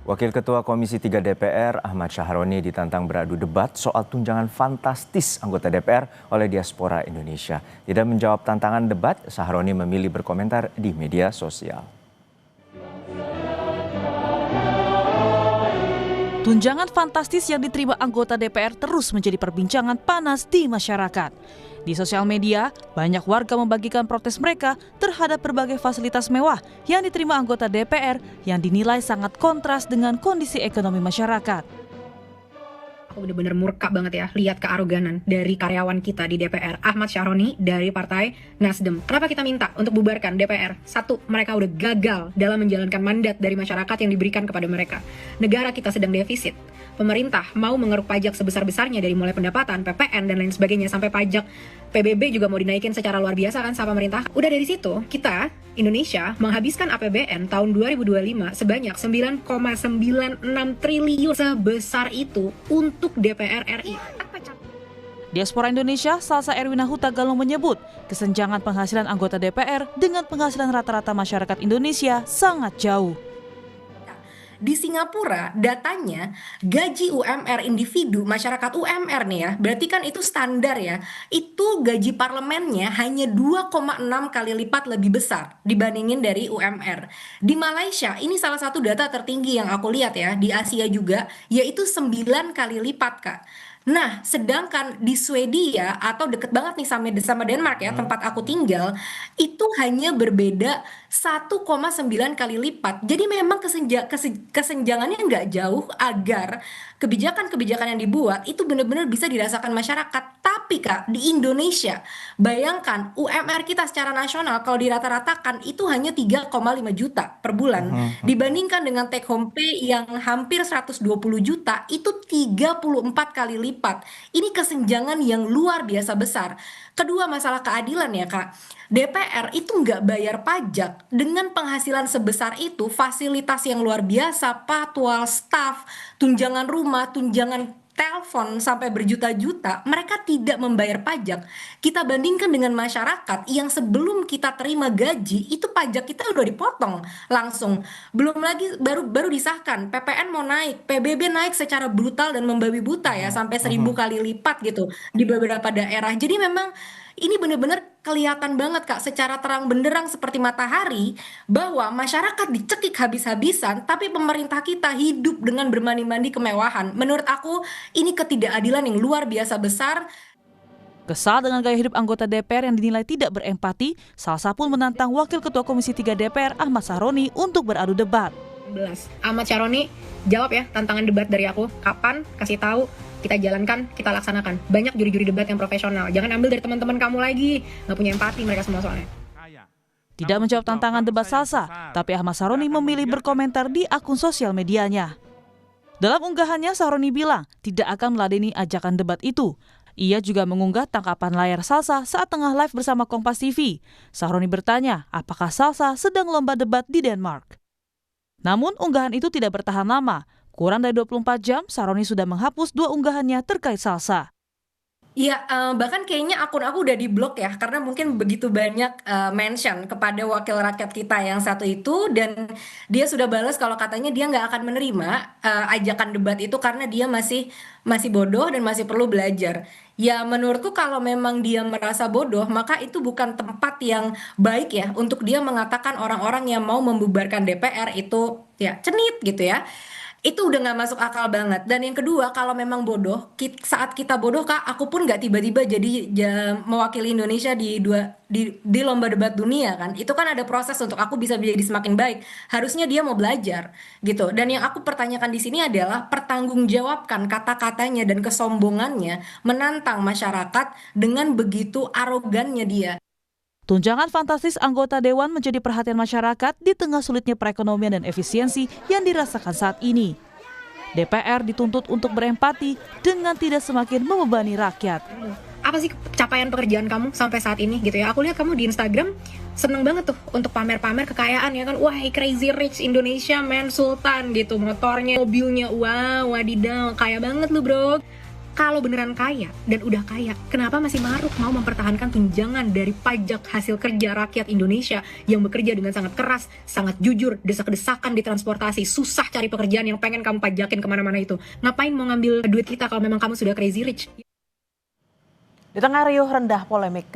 Wakil Ketua Komisi 3 DPR Ahmad Syaroni ditantang beradu debat soal tunjangan fantastis anggota DPR oleh diaspora Indonesia. Tidak menjawab tantangan debat, Syaroni memilih berkomentar di media sosial. Tunjangan fantastis yang diterima anggota DPR terus menjadi perbincangan panas di masyarakat. Di sosial media, banyak warga membagikan protes mereka terhadap berbagai fasilitas mewah yang diterima anggota DPR yang dinilai sangat kontras dengan kondisi ekonomi masyarakat. Aku bener-bener murka banget ya lihat kearoganan dari karyawan kita di DPR, Ahmad Syaroni dari Partai Nasdem. Kenapa kita minta untuk bubarkan DPR? Satu, mereka udah gagal dalam menjalankan mandat dari masyarakat yang diberikan kepada mereka. Negara kita sedang defisit. Pemerintah mau mengeruk pajak sebesar-besarnya dari mulai pendapatan, PPN, dan lain sebagainya, sampai pajak PBB juga mau dinaikin secara luar biasa kan sama pemerintah. Udah dari situ, kita, Indonesia, menghabiskan APBN tahun 2025 sebanyak 9,96 triliun. Sebesar itu untuk DPR RI. Diaspora Indonesia, Salsa Erwina Huta Galung menyebut, kesenjangan penghasilan anggota DPR dengan penghasilan rata-rata masyarakat Indonesia sangat jauh. Di Singapura, datanya gaji UMR individu, masyarakat UMR nih ya, berarti kan itu standar ya, itu gaji parlemennya hanya 2,6 kali lipat lebih besar dibandingin dari UMR. Di Malaysia, ini salah satu data tertinggi yang aku lihat ya, di Asia juga, yaitu 9 kali lipat, Kak. Nah, sedangkan di Swedia atau deket banget nih sama Denmark ya, tempat aku tinggal, itu hanya berbeda 1,9 kali lipat. Jadi memang kesenjangannya nggak jauh agar kebijakan-kebijakan yang dibuat itu benar-benar bisa dirasakan masyarakat. Tapi Kak, di Indonesia, bayangkan UMR kita secara nasional kalau dirata-ratakan itu hanya 3,5 juta per bulan. Dibandingkan dengan take home pay yang hampir 120 juta, itu 34 kali lipat. Ini kesenjangan yang luar biasa besar. Kedua, masalah keadilan ya Kak. DPR itu nggak bayar pajak dengan penghasilan sebesar itu, fasilitas yang luar biasa, patwal, staf, tunjangan rumah, tunjangan telepon sampai berjuta-juta, mereka tidak membayar pajak. Kita bandingkan dengan masyarakat yang sebelum kita terima gaji, itu pajak kita udah dipotong langsung. Belum lagi baru disahkan, PPN mau naik, PBB naik secara brutal dan membabi buta ya, sampai 1000 kali lipat gitu di beberapa daerah. Jadi memang ini benar-benar kelihatan banget Kak secara terang benderang seperti matahari bahwa masyarakat dicekik habis-habisan tapi pemerintah kita hidup dengan bermandi-mandi kemewahan. Menurut aku ini ketidakadilan yang luar biasa besar. Kesal dengan gaya hidup anggota DPR yang dinilai tidak berempati, Salsa pun menantang Wakil Ketua Komisi 3 DPR Ahmad Syaroni untuk beradu debat. Ahmad Syaroni, jawab ya tantangan debat dari aku. Kapan? Kasih tahu. Kita jalankan, kita laksanakan. Banyak juri-juri debat yang profesional. Jangan ambil dari teman-teman kamu lagi. Nggak punya empati mereka semua soalnya. Tidak menjawab tantangan debat Salsa, tapi Ahmad Syaroni memilih berkomentar di akun sosial medianya. Dalam unggahannya, Syaroni bilang tidak akan meladeni ajakan debat itu. Ia juga mengunggah tangkapan layar Salsa saat tengah live bersama Kompas TV. Syaroni bertanya, apakah Salsa sedang lomba debat di Denmark? Namun unggahan itu tidak bertahan lama. Kurang dari 24 jam, Syaroni sudah menghapus 2 unggahannya terkait Salsa. Iya, bahkan kayaknya akun aku udah diblok ya, karena mungkin begitu banyak mention kepada wakil rakyat kita yang satu itu, dan dia sudah balas kalau katanya dia nggak akan menerima ajakan debat itu karena dia masih bodoh dan masih perlu belajar. Ya menurutku kalau memang dia merasa bodoh, maka itu bukan tempat yang baik ya untuk dia mengatakan orang-orang yang mau membubarkan DPR itu ya cenit gitu ya. Itu udah nggak masuk akal banget. Dan yang kedua, kalau memang bodoh, saat kita bodoh Kak, aku pun nggak tiba-tiba jadi mewakili Indonesia di lomba debat dunia kan. Itu kan ada proses untuk aku bisa jadi semakin baik. Harusnya dia mau belajar gitu. Dan yang aku pertanyakan di sini adalah pertanggungjawabkan kata-katanya dan kesombongannya menantang masyarakat dengan begitu arogannya dia. Tunjangan fantastis anggota Dewan menjadi perhatian masyarakat di tengah sulitnya perekonomian dan efisiensi yang dirasakan saat ini. DPR dituntut untuk berempati dengan tidak semakin membebani rakyat. Apa sih capaian pekerjaan kamu sampai saat ini gitu ya? Aku lihat kamu di Instagram seneng banget tuh untuk pamer-pamer kekayaan ya kan. Wah, crazy rich Indonesia man sultan gitu. Motornya, mobilnya, wow, wadidaw, kaya banget lu bro. Kalau beneran kaya dan udah kaya, kenapa masih maruk mau mempertahankan tunjangan dari pajak hasil kerja rakyat Indonesia yang bekerja dengan sangat keras, sangat jujur, desak-desakan di transportasi, susah cari pekerjaan yang pengen kamu pajakin kemana-mana itu. Ngapain mau ngambil duit kita kalau memang kamu sudah crazy rich? Di tengah riuh rendah polemik